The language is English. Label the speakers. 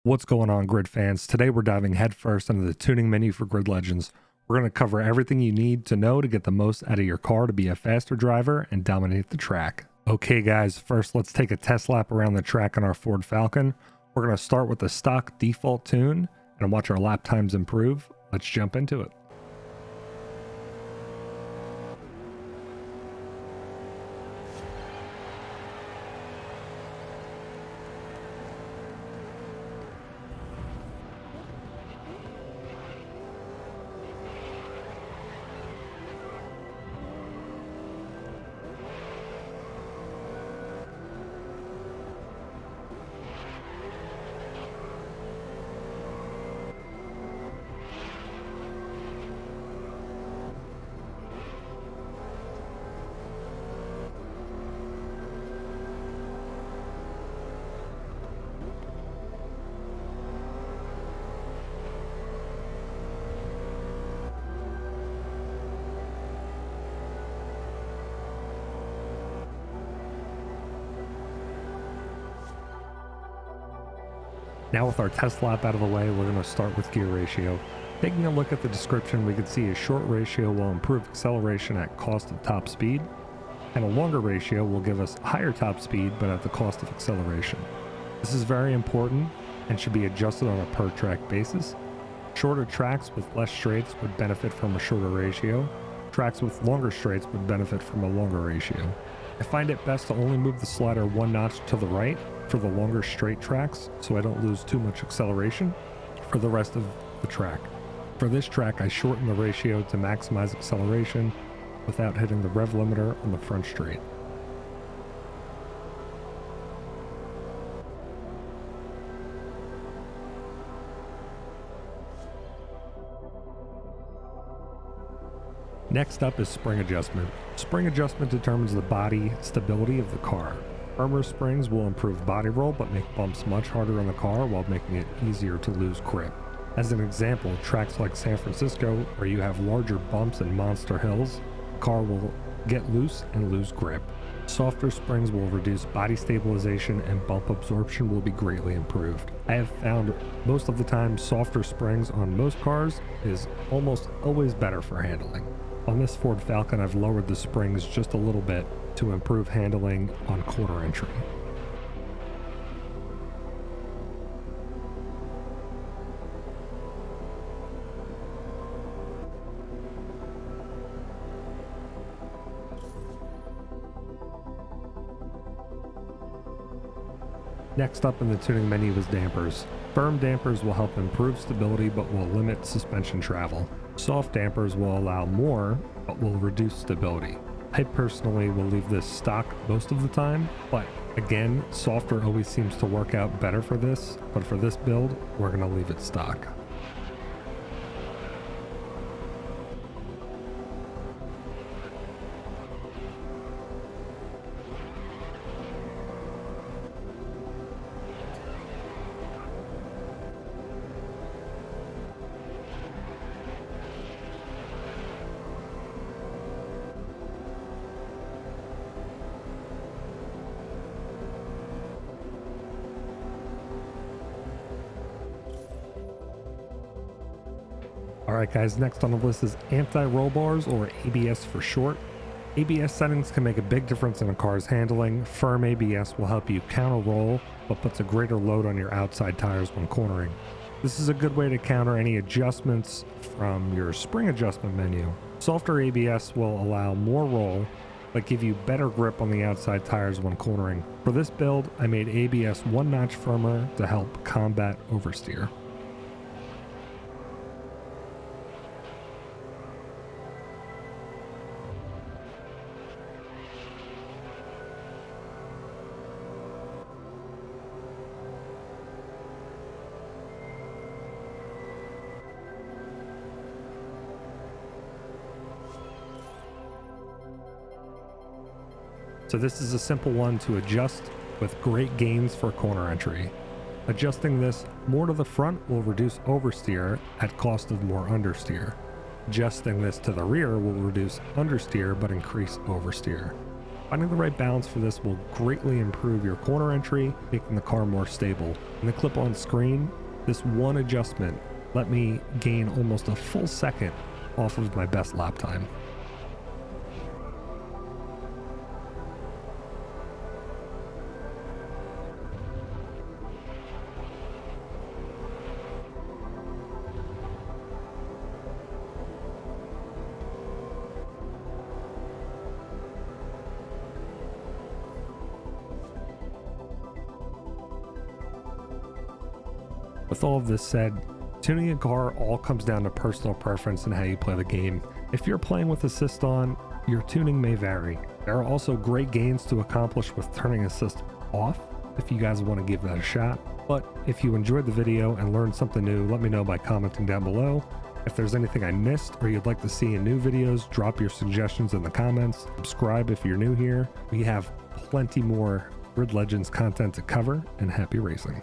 Speaker 1: What's going on, Grid fans? Today we're diving headfirst into the tuning menu for Grid Legends. We're going to cover everything you need to know to get the most out of your car to be a faster driver and dominate the track. Okay guys, first let's take a test lap around the track on our Ford Falcon. We're going to start with the stock default tune and watch our lap times improve. Let's jump into it. Now with our test lap out of the way, we're going to start with gear ratio. Taking a look at the description, we can see a short ratio will improve acceleration at cost of top speed, and a longer ratio will give us higher top speed but at the cost of acceleration. This is very important and should be adjusted on a per track basis. Shorter tracks with less straights would benefit from a shorter ratio. Tracks with longer straights would benefit from a longer ratio. I find it best to only move the slider one notch to the right for the longer straight tracks so I don't lose too much acceleration for the rest of the track. For this track, I shorten the ratio to maximize acceleration without hitting the rev limiter on the front straight. Next up is spring adjustment. Spring adjustment determines the body stability of the car. Firmer springs will improve body roll but make bumps much harder on the car while making it easier to lose grip. As an example, tracks like San Francisco, where you have larger bumps and monster hills, the car will get loose and lose grip. Softer springs will reduce body stabilization and bump absorption will be greatly improved. I have found most of the time softer springs on most cars is almost always better for handling. On this Ford Falcon, I've lowered the springs just a little bit to improve handling on corner entry. Next up in the tuning menu is dampers. Firm dampers will help improve stability but will limit suspension travel. Soft dampers will allow more but will reduce stability. I personally will leave this stock most of the time, but again, softer always seems to work out better for this, but for this build, we're going to leave it stock. Alright guys, next on the list is anti-roll bars, or ABS for short. ABS settings can make a big difference in a car's handling. Firm ABS will help you counter roll, but puts a greater load on your outside tires when cornering. This is a good way to counter any adjustments from your spring adjustment menu. Softer ABS will allow more roll, but give you better grip on the outside tires when cornering. For this build, I made ABS one notch firmer to help combat oversteer. So this is a simple one to adjust with great gains for corner entry. Adjusting this more to the front will reduce oversteer at cost of more understeer. Adjusting this to the rear will reduce understeer but increase oversteer. Finding the right balance for this will greatly improve your corner entry, making the car more stable. In the clip on screen, this one adjustment let me gain almost a full second off of my best lap time. With all of this said, tuning a car all comes down to personal preference and how you play the game. If you're playing with assist on, your tuning may vary. There are also great gains to accomplish with turning assist off if you guys want to give that a shot. But if you enjoyed the video and learned something new, let me know by commenting down below. If there's anything I missed or you'd like to see in new videos, drop your suggestions in the comments. Subscribe if you're new here. We have plenty more Grid Legends content to cover, and happy racing.